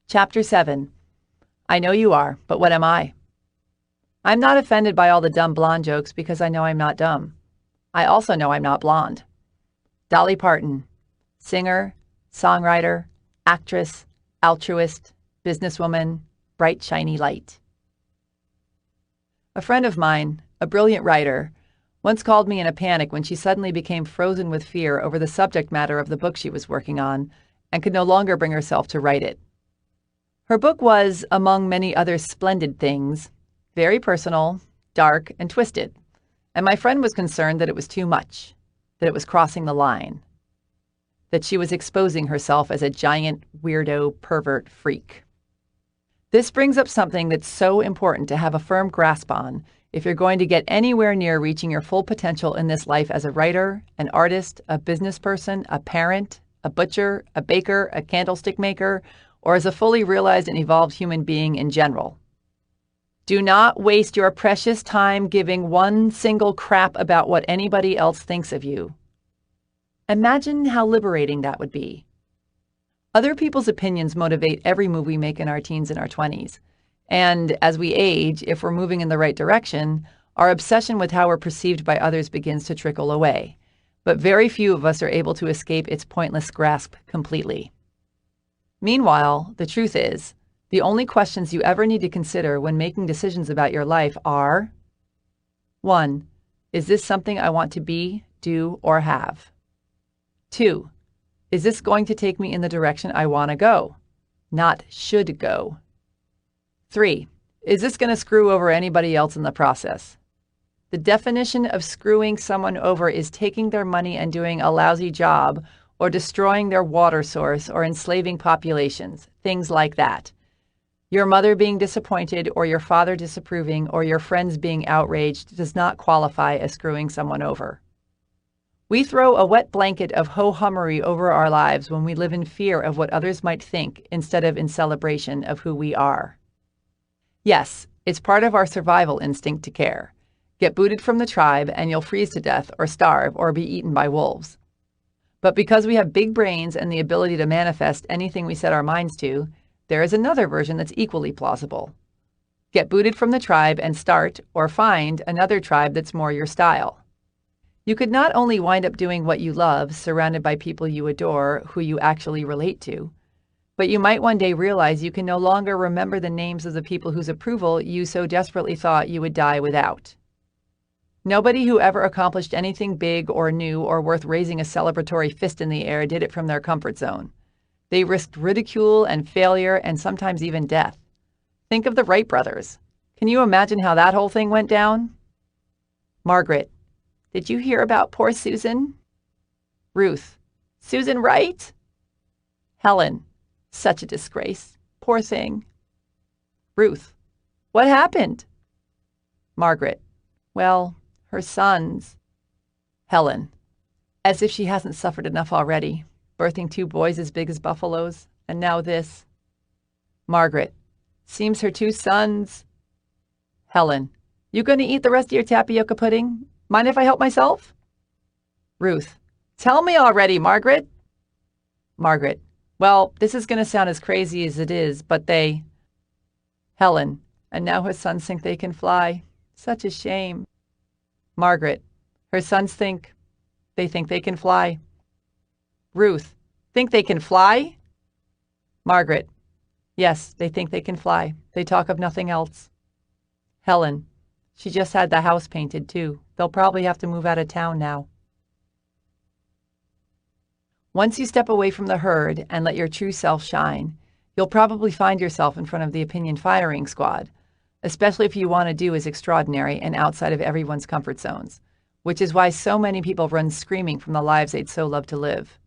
Chapter 7. I know you are, but what am I? I'm not offended by all the dumb blonde jokes because I know I'm not dumb. I also know I'm not blonde. Dolly Parton, singer, songwriter, actress, altruist, businesswoman, bright shiny light. A friend of mine, a brilliant writer, once called me in a panic when she suddenly became frozen with fear over the subject matter of the book she was working on and could no longer bring herself to write it. Her book was, among many other splendid things, very personal, dark, and twisted, and my friend was concerned that it was too much, that it was crossing the line, that she was exposing herself as a giant, weirdo, pervert freak. This brings up something that's so important to have a firm grasp on if you're going to get anywhere near reaching your full potential in this life as a writer, an artist, a business person, a parent, a butcher, a baker, a candlestick maker, or as a fully realized and evolved human being in general. Do not waste your precious time giving one single crap about what anybody else thinks of you. Imagine how liberating that would be. Other people's opinions motivate every move we make in our teens and our 20s. And as we age, if we're moving in the right direction, our obsession with how we're perceived by others begins to trickle away. But very few of us are able to escape its pointless grasp completely. Meanwhile, the truth is, the only questions you ever need to consider when making decisions about your life are: 1. Is this something I want to be, do, or have? 2. Is this going to take me in the direction I want to go, not should go? 3. Is this going to screw over anybody else in the process? The definition of screwing someone over is taking their money and doing a lousy job, or destroying their water source, or enslaving populations, things like that. Your mother being disappointed, or your father disapproving, or your friends being outraged does not qualify as screwing someone over. We throw a wet blanket of ho-hummery over our lives when we live in fear of what others might think instead of in celebration of who we are. Yes, it's part of our survival instinct to care. Get booted from the tribe and you'll freeze to death or starve or be eaten by wolves. But because we have big brains and the ability to manifest anything we set our minds to, there is another version that's equally plausible. Get booted from the tribe and start or find another tribe that's more your style. You could not only wind up doing what you love, surrounded by people you adore, who you actually relate to, but you might one day realize you can no longer remember the names of the people whose approval you so desperately thought you would die without. Nobody who ever accomplished anything big or new or worth raising a celebratory fist in the air did it from their comfort zone. They risked ridicule and failure and sometimes even death. Think of the Wright brothers. Can you imagine how that whole thing went down? Margaret: did you hear about poor Susan? Ruth: Susan Wright? Helen: such a disgrace. Poor thing. Ruth: what happened? Margaret: well, her sons. Helen: as if she hasn't suffered enough already, birthing 2 boys as big as buffaloes, and now this. Margaret: seems her 2 sons. Helen: you going to eat the rest of your tapioca pudding? Mind if I help myself? Ruth: tell me already, Margaret. Margaret: well, this is going to sound as crazy as it is, but they... Helen: and now her sons think they can fly. Such a shame. Margaret: her sons think they can fly. Ruth: think they can fly? Margaret: yes, they think they can fly. They talk of nothing else. Helen: she just had the house painted too. They'll probably have to move out of town now. Once you step away from the herd and let your true self shine, you'll probably find yourself in front of the opinion firing squad, especially if you want to do is extraordinary and outside of everyone's comfort zones, which is why so many people run screaming from the lives they'd so love to live.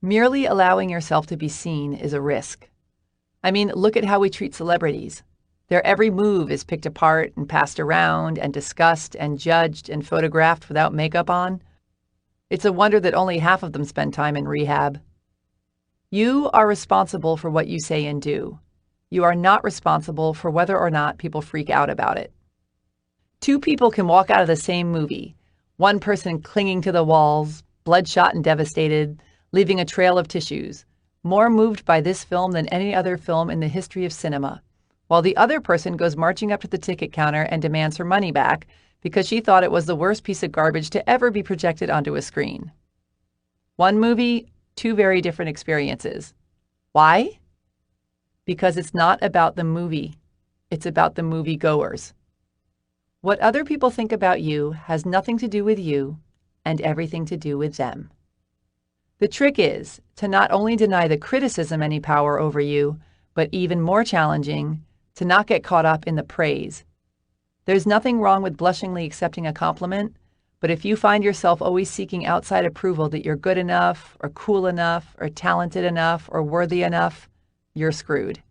Merely allowing yourself to be seen is a risk. I mean, look at how we treat celebrities. Their every move is picked apart and passed around and discussed and judged and photographed without makeup on. It's a wonder that only half of them spend time in rehab. You are responsible for what you say and do. You are not responsible for whether or not people freak out about it. 2 people can walk out of the same movie, one person clinging to the walls, bloodshot and devastated, leaving a trail of tissues, more moved by this film than any other film in the history of cinema, while the other person goes marching up to the ticket counter and demands her money back because she thought it was the worst piece of garbage to ever be projected onto a screen. One movie, two very different experiences. Why? Because it's not about the movie. It's about the moviegoers. What other people think about you has nothing to do with you and everything to do with them. The trick is to not only deny the criticism any power over you, but even more challenging, to not get caught up in the praise. There's nothing wrong with blushingly accepting a compliment, but if you find yourself always seeking outside approval that you're good enough, or cool enough, or talented enough, or worthy enough, you're screwed.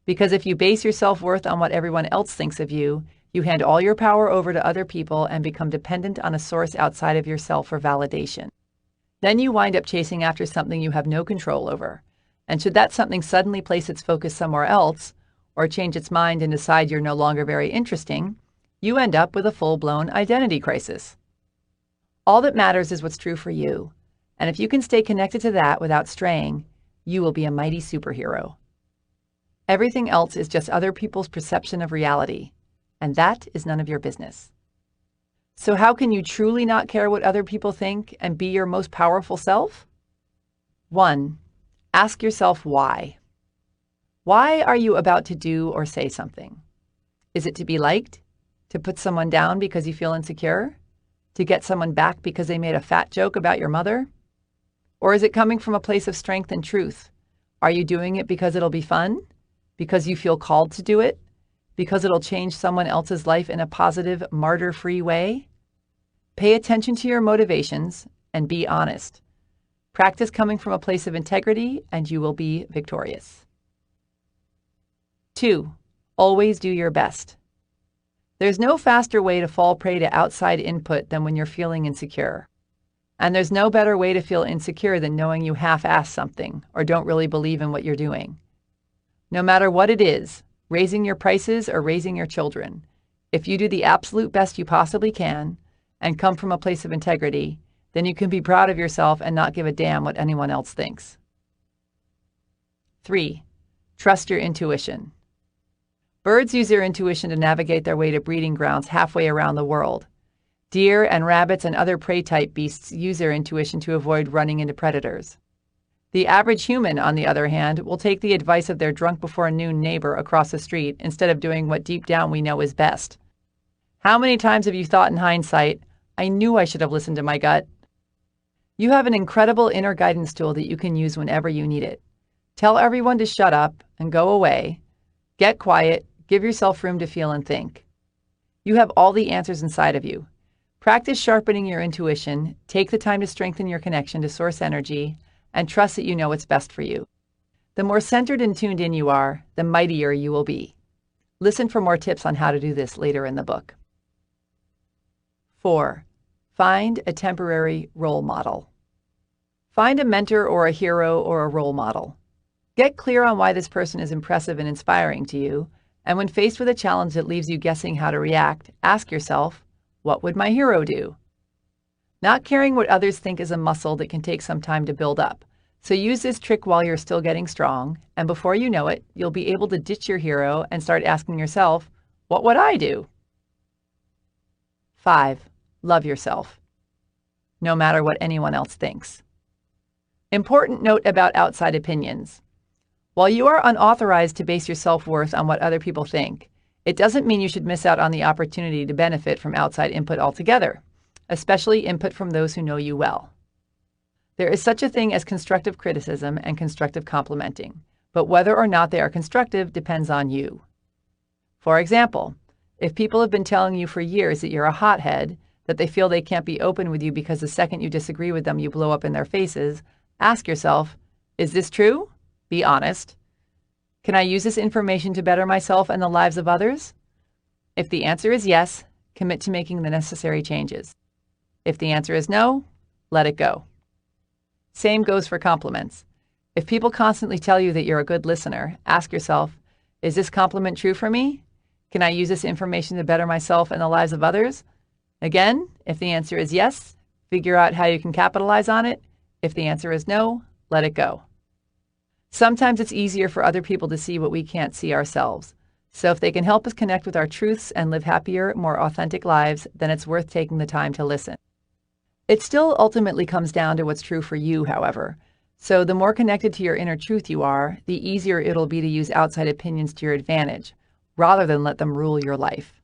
Because if you base your self-worth on what everyone else thinks of you, you hand all your power over to other people and become dependent on a source outside of yourself for validation. Then you wind up chasing after something you have no control over. And should that something suddenly place its focus somewhere else, or change its mind and decide you're no longer very interesting, you end up with a full-blown identity crisis. All that matters is what's true for you. And if you can stay connected to that without straying, you will be a mighty superhero. Everything else is just other people's perception of reality, and that is none of your business. So how can you truly not care what other people think and be your most powerful self? 1. Ask yourself why. Why are you about to do or say something? Is it to be liked? To put someone down because you feel insecure? To get someone back because they made a fat joke about your mother? Or is it coming from a place of strength and truth? Are you doing it because it'll be fun? Because you feel called to do it? Because it'll change someone else's life in a positive, martyr-free way? Pay attention to your motivations and be honest. Practice coming from a place of integrity and you will be victorious. 2. Always do your best. There's no faster way to fall prey to outside input than when you're feeling insecure. And there's no better way to feel insecure than knowing you half-ass something or don't really believe in what you're doing. No matter what it is, raising your prices or raising your children, if you do the absolute best you possibly can and come from a place of integrity, then you can be proud of yourself and not give a damn what anyone else thinks. 3. Trust your intuition. Birds use their intuition to navigate their way to breeding grounds halfway around the world. Deer and rabbits and other prey-type beasts use their intuition to avoid running into predators. The average human, on the other hand, will take the advice of their drunk-before-noon neighbor across the street instead of doing what deep down we know is best. How many times have you thought in hindsight, I knew I should have listened to my gut? You have an incredible inner guidance tool that you can use whenever you need it. Tell everyone to shut up and go away. Get quiet, give yourself room to feel and think. You have all the answers inside of you. Practice sharpening your intuition, take the time to strengthen your connection to source energy, and trust that you know what's best for you. The more centered and tuned in you are, the mightier you will be. Listen for more tips on how to do this later in the book. 4. Find a temporary role model. Find a mentor or a hero or a role model. Get clear on why this person is impressive and inspiring to you, and when faced with a challenge that leaves you guessing how to react, ask yourself, what would my hero do? Not caring what others think is a muscle that can take some time to build up. So use this trick while you're still getting strong, and before you know it, you'll be able to ditch your hero and start asking yourself, what would I do? 5. Love yourself, no matter what anyone else thinks. Important note about outside opinions. While you are unauthorized to base your self-worth on what other people think, it doesn't mean you should miss out on the opportunity to benefit from outside input altogether, especially input from those who know you well. There is such a thing as constructive criticism and constructive complimenting, but whether or not they are constructive depends on you. For example, if people have been telling you for years that you're a hothead, that they feel they can't be open with you because the second you disagree with them, you blow up in their faces, ask yourself, is this true? Be honest. Can I use this information to better myself and the lives of others? If the answer is yes, commit to making the necessary changes. If the answer is no, let it go. Same goes for compliments. If people constantly tell you that you're a good listener, ask yourself, is this compliment true for me? Can I use this information to better myself and the lives of others? Again, if the answer is yes, figure out how you can capitalize on it. If the answer is no, let it go. Sometimes it's easier for other people to see what we can't see ourselves. So if they can help us connect with our truths and live happier, more authentic lives, then it's worth taking the time to listen. It still ultimately comes down to what's true for you, however. So the more connected to your inner truth you are, the easier it'll be to use outside opinions to your advantage, rather than let them rule your life.